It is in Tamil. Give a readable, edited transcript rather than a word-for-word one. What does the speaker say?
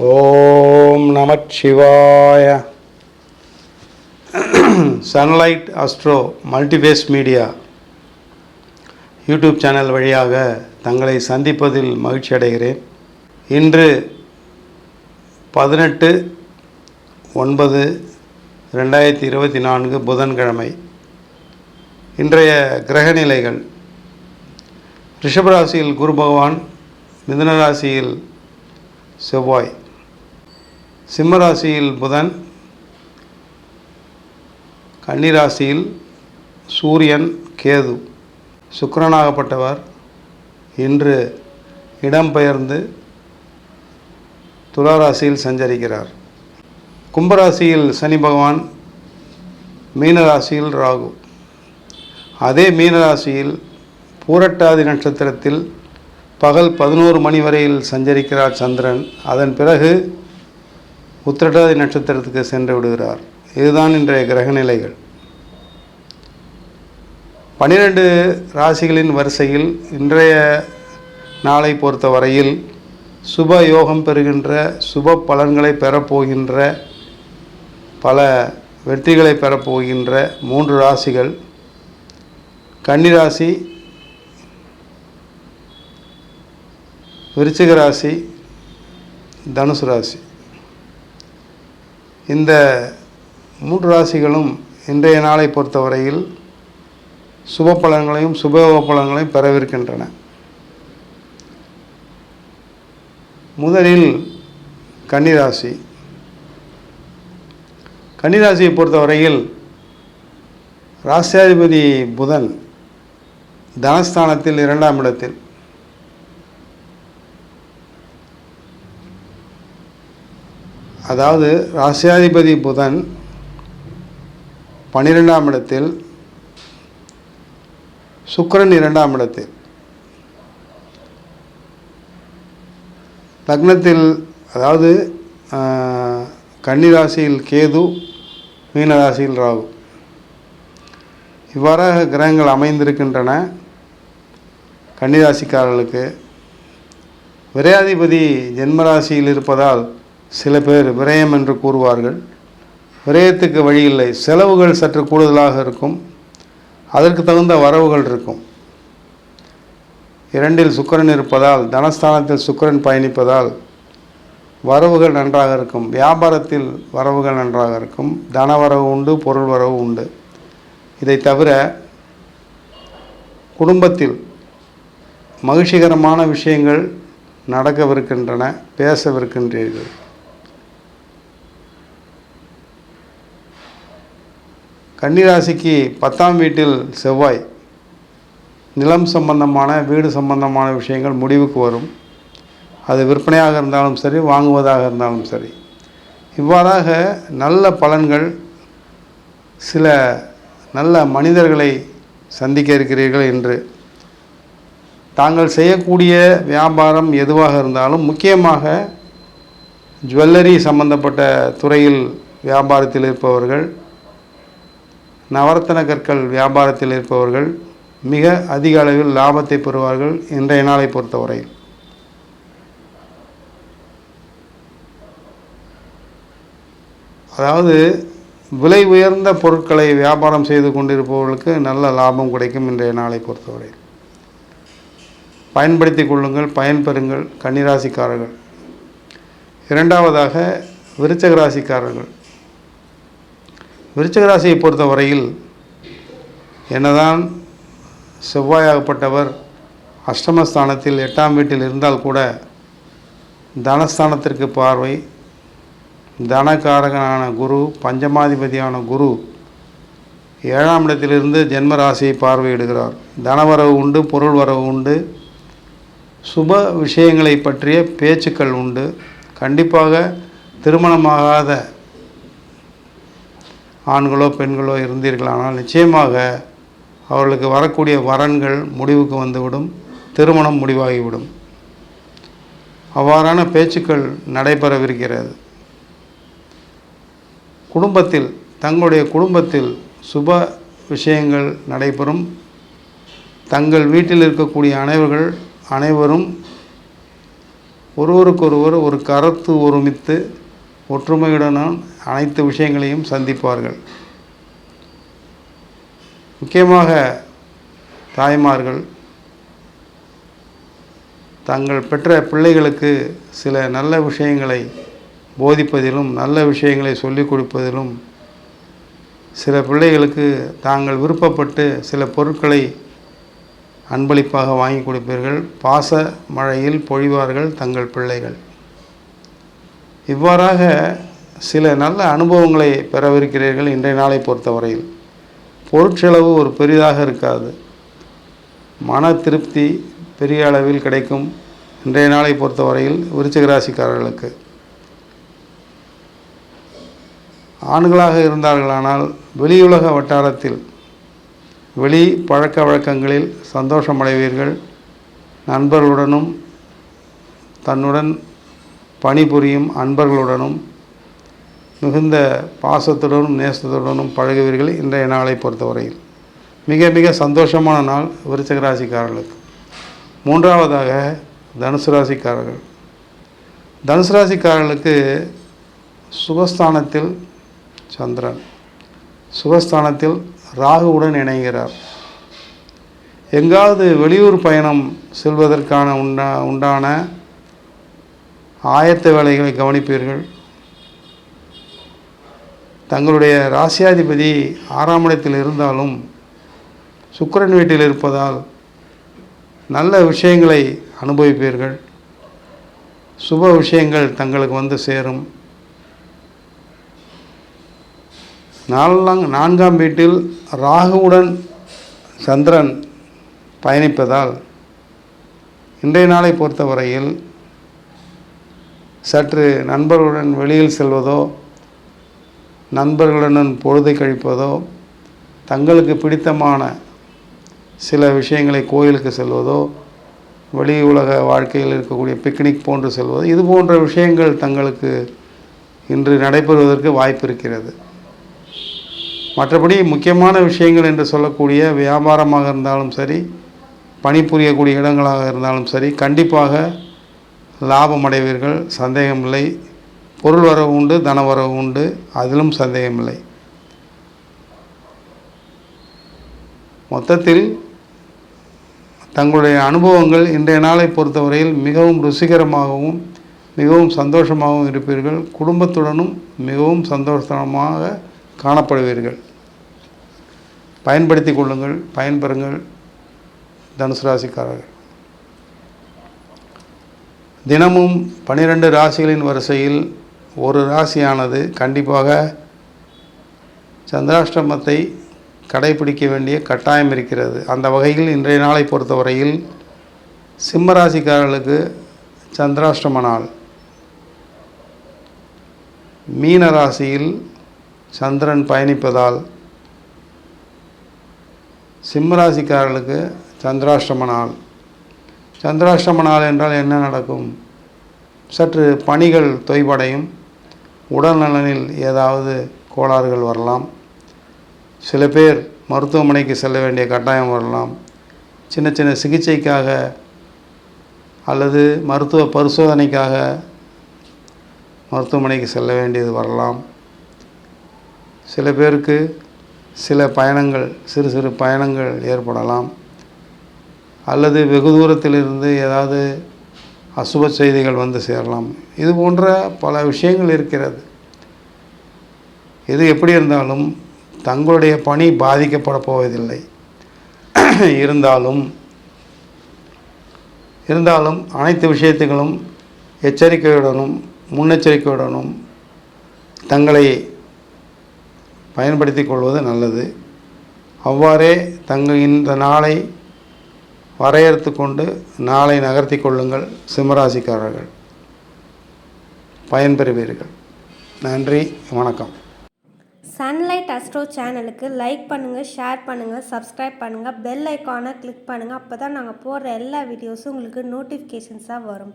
ஓம் நமச்சிவாய. Sunlight astro multiverse media YouTube channel வழியாக தங்களை சந்திப்பதில் மகிழ்ச்சி அடைகிறேன். இன்று 18/9/2024 புதன்கிழமை. இன்றைய கிரகநிலைகள்: ரிஷபராசியில் குரு பகவான், மிதுனராசியில் செவ்வாய், சிம்மராசியில் புதன், கன்னிராசியில் சூரியன், கேது. சுக்கிரனாகப்பட்டவர் இன்று இடம்பெயர்ந்து துளாராசியில் சஞ்சரிக்கிறார். கும்பராசியில் சனி பகவான், மீனராசியில் ராகு. அதே மீனராசியில் பூரட்டாதி நட்சத்திரத்தில் பகல் 11 மணி வரையில் சஞ்சரிக்கிறார் சந்திரன். அதன் பிறகு உத்திரட்டாதி நட்சத்திரத்துக்கு சென்று விடுகிறார். இதுதான் இன்றைய கிரகநிலைகள். 12 ராசிகளின் வரிசையில் இன்றைய நாளை பொறுத்தவரையில் சுப யோகம் பெறுகின்ற, சுப பலன்களை பெறப்போகின்ற, பல வெற்றிகளை பெறப்போகின்ற 3 ராசிகள்: கன்னிராசி, விருச்சிக ராசி, தனுசு ராசி. இந்த 3 ராசிகளும் இன்றைய நாளை பொறுத்தவரையில் சுப பலன்களையும் சுபயோக பலன்களையும் பெறவிருக்கின்றன. முதலில் கன்னிராசி. கன்னிராசியை பொறுத்தவரையில் ராசியாதிபதி புதன் தனஸ்தானத்தில் 2ஆம் இடத்தில், அதாவது ராசியாதிபதி புதன் 12ஆம் இடத்தில், சுக்கிரன் 2ஆம் இடத்தில். லக்னத்தில், அதாவது கன்னிராசியில் கேது, மீனராசியில் ராகு. இவ்வாறாக கிரகங்கள் அமைந்திருக்கின்றன. கன்னிராசிக்காரர்களுக்கு விரையாதிபதி ஜென்மராசியில் இருப்பதால் சில பேர் விரயம் என்று கூறுவார்கள். விரயத்துக்கு வழியில்லை. செலவுகள் சற்று கூடுதலாக இருக்கும், அதற்கு தகுந்த வரவுகள் இருக்கும். 2இல் சுக்கிரன் இருப்பதால், தனஸ்தானத்தில் சுக்கிரன் பயணிப்பதால் வரவுகள் நன்றாக இருக்கும். வியாபாரத்தில் வரவுகள் நன்றாக இருக்கும். தன வரவு உண்டு, பொருள் வரவு உண்டு. இதை தவிர குடும்பத்தில் மகிழ்ச்சிகரமான விஷயங்கள் நடக்கவிருக்கின்றன, பேசவிருக்கின்றீர்கள். கன்னிராசிக்கு 10ஆம் வீட்டில் செவ்வாய். நிலம் சம்பந்தமான, வீடு சம்பந்தமான விஷயங்கள் முடிவுக்கு வரும். அது விற்பனையாக இருந்தாலும் சரி, வாங்குவதாக இருந்தாலும் சரி. இவ்வாறாக நல்ல பலன்கள், சில நல்ல மனிதர்களை சந்திக்க இருக்கிறீர்கள். என்று தாங்கள் செய்யக்கூடிய வியாபாரம் எதுவாக இருந்தாலும், முக்கியமாக ஜுவல்லரி சம்பந்தப்பட்ட துறையில் வியாபாரத்தில் இருப்பவர்கள், நவரத்தன கற்கள் வியாபாரத்தில் இருப்பவர்கள் மிக அதிக அளவில் லாபத்தை பெறுவார்கள் இன்றைய நாளை பொறுத்தவரையில். அதாவது விலை உயர்ந்த பொருட்களை வியாபாரம் செய்து கொண்டிருப்பவர்களுக்கு நல்ல லாபம் கிடைக்கும் இன்றைய நாளை பொறுத்தவரையில். பயன்படுத்தி கொள்ளுங்கள், பயன்பெறுங்கள் கன்னிராசிக்காரர்கள். 2ஆவதாக விருச்சிக ராசிக்காரர்கள். விருச்சிக ராசியை பொறுத்தவரையில் என்னதான் செவ்வாயாகப்பட்டவர் அஷ்டமஸ்தானத்தில் 8ஆம் வீட்டில் இருந்தால் கூட, தனஸ்தானத்திற்கு பார்வை, தனகாரகனான குரு, பஞ்சமாதிபதியான குரு 7ஆம் இடத்திலிருந்து ஜென்மராசியை பார்வையிடுகிறார். தனவரவு உண்டு, பொருள் வரவு உண்டு, சுப விஷயங்களை பற்றிய பேச்சுக்கள் உண்டு. கண்டிப்பாக திருமணமாகாத ஆண்களோ பெண்களோ இருந்தீர்களானால் நிச்சயமாக அவர்களுக்கு வரக்கூடிய வரன்கள் முடிவுக்கு வந்துவிடும், திருமணம் முடிவாகிவிடும். அவ்வாறான பேச்சுக்கள் நடைபெறவிருக்கிறது. குடும்பத்தில், தங்களுடைய குடும்பத்தில் சுப விஷயங்கள் நடைபெறும். தங்கள் வீட்டில் இருக்கக்கூடிய அனைவரும் ஒருவருக்கொருவர் ஒரு கருத்து ஒருமித்து ஒற்றுமையுடனும் அனைத்து விஷயங்களையும் சந்திப்பார்கள். முக்கியமாக தாய்மார்கள் தங்கள் பெற்ற பிள்ளைகளுக்கு சில நல்ல விஷயங்களை போதிப்பதிலும் நல்ல விஷயங்களை சொல்லிக் கொடுப்பதிலும் சில பிள்ளைகளுக்கு தாங்கள் விருப்பப்பட்டு சில பொருட்களை அன்பளிப்பாக வாங்கி கொடுப்பீர்கள். பாச மழையில் பொழிவார்கள் தங்கள் பிள்ளைகள். இவ்வாறாக சில நல்ல அனுபவங்களை பெறவிருக்கிறீர்கள். இன்றைய நாளை பொறுத்தவரையில் பொருட்செலவு ஒரு பெரிதாக இருக்காது. மன திருப்தி பெரிய அளவில் கிடைக்கும். இன்றைய நாளை பொறுத்தவரையில் விருச்சிக ராசிக்காரர்களுக்கு ஆண்களாக இருந்தார்களானால் வெளியுலக வட்டாரத்தில் வெளி பழக்க வழக்கங்களில் சந்தோஷமடைவீர்கள். நண்பர்களுடனும் தன்னுடன் பணிபுரியும் அன்பர்களுடனும் மிகுந்த பாசத்துடனும் நேசத்துடனும் பழகுவீர்கள். இன்றைய நாளை பொறுத்தவரையில் மிக மிக சந்தோஷமான நாள் விருச்சிக ராசிக்காரர்களுக்கு. மூன்றாவதாக தனுசு ராசிக்காரர்கள். தனுசு ராசிக்காரர்களுக்கு சுகஸ்தானத்தில் சந்திரன், சுகஸ்தானத்தில் ராகுவுடன் இணைகிறார். எங்காவது வெளியூர் பயணம் செல்வதற்கான உண்டான ஆயத்த வேலைகளை கவனிப்பீர்கள். தங்களுடைய ராசியாதிபதி 6ஆம் இடத்தில் இருந்தாலும் சுக்கிரன் வீட்டில் இருப்பதால் நல்ல விஷயங்களை அனுபவிப்பீர்கள். சுப விஷயங்கள் தங்களுக்கு வந்து சேரும். 4ஆம் வீட்டில் ராகுவுடன் சந்திரன் பயணிப்பதால் இன்றைய நாளை பொறுத்தவரையில் சற்று நண்பர்களுடன் வெளியில் செல்வதோ நண்பர்களுடன் பொழுதை கழிப்பதோ தங்களுக்கு பிடித்தமான சில விஷயங்களை கோயிலுக்கு செல்வதோ வெளி உலக வாழ்க்கையில் இருக்கக்கூடிய பிக்னிக் போன்று செல்வதோ இது போன்ற விஷயங்கள் தங்களுக்கு இன்று நடைபெறுவதற்கு வாய்ப்பு இருக்கிறது. மற்றபடி முக்கியமான விஷயங்கள் என்று சொல்லக்கூடிய வியாபாரமாக இருந்தாலும் சரி, பணிபுரியக்கூடிய இடங்களாக இருந்தாலும் சரி, கண்டிப்பாக லாபம் அடைவீர்கள். சந்தேகமில்லை. பொருள் வரவு உண்டு, தன வரவு உண்டு, அதிலும் சந்தேகமில்லை. மொத்தத்தில் தங்களுடைய அனுபவங்கள் இன்றைய நாளை பொறுத்தவரையில் மிகவும் ருசிகரமாகவும் மிகவும் சந்தோஷமாகவும் இருப்பீர்கள். குடும்பத்துடனும் மிகவும் சந்தோஷமாக காணப்படுவீர்கள். பயன்படுத்தி கொள்ளுங்கள், பயன்பெறுங்கள் தனுசு ராசிக்காரர்கள். தினமும் 12 ராசிகளின் வரிசையில் ஒரு ராசியானது கண்டிப்பாக சந்திராஷ்டமத்தை கடைபிடிக்க வேண்டிய கட்டாயம் இருக்கிறது. அந்த வகையில் இன்றைய நாளை பொறுத்தவரையில் சிம்ம ராசிக்காரர்களுக்கு சந்திராஷ்டம நாள். மீன ராசியில் சந்திரன் பயணிப்பதால் சிம்ம ராசிக்காரர்களுக்கு சந்திராஷ்டம நாள். சந்திராஷ்டம நாள் என்றால் என்ன நடக்கும்? சற்று பணிகள் தொய்வடையும். உடல் நலனில் ஏதாவது கோளாறுகள் வரலாம். சில பேர் மருத்துவமனைக்கு செல்ல வேண்டிய கட்டாயம் வரலாம். சின்ன சின்ன சிகிச்சைக்காக அல்லது மருத்துவ பரிசோதனைக்காக மருத்துவமனைக்கு செல்ல வேண்டியது வரலாம். சில பேருக்கு சில பயணங்கள், சிறு சிறு பயணங்கள் ஏற்படலாம். அல்லது வெகு தூரத்திலிருந்து ஏதாவது அசுப செய்திகள் வந்து சேரலாம். இது போன்ற பல விஷயங்கள் இருக்கிறது. எது எப்படி இருந்தாலும் தங்களுடைய பணி பாதிக்கப்பட போவதில்லை. இருந்தாலும் அனைத்து விஷயத்துகளும் எச்சரிக்கையுடனும் முன்னெச்சரிக்கையுடனும் தங்களை பயன்படுத்தி கொள்வது நல்லது. அவ்வாறே இந்த நாளை வரையறுத்து கொண்டு நாளை நகர்த்தி கொள்ளுங்கள். சிம்மராசிக்காரர்கள் பயன்பெறுவீர்கள். நன்றி, வணக்கம். சன்லைட் அஸ்ட்ரோ சேனலுக்கு லைக் பண்ணுங்கள், ஷேர் பண்ணுங்கள், சப்ஸ்கிரைப் பண்ணுங்கள், பெல் ஐக்கானை கிளிக் பண்ணுங்கள். அப்போ தான் நாங்கள் போடுற எல்லா வீடியோஸும் உங்களுக்கு நோட்டிஃபிகேஷன்ஸாக வரும்.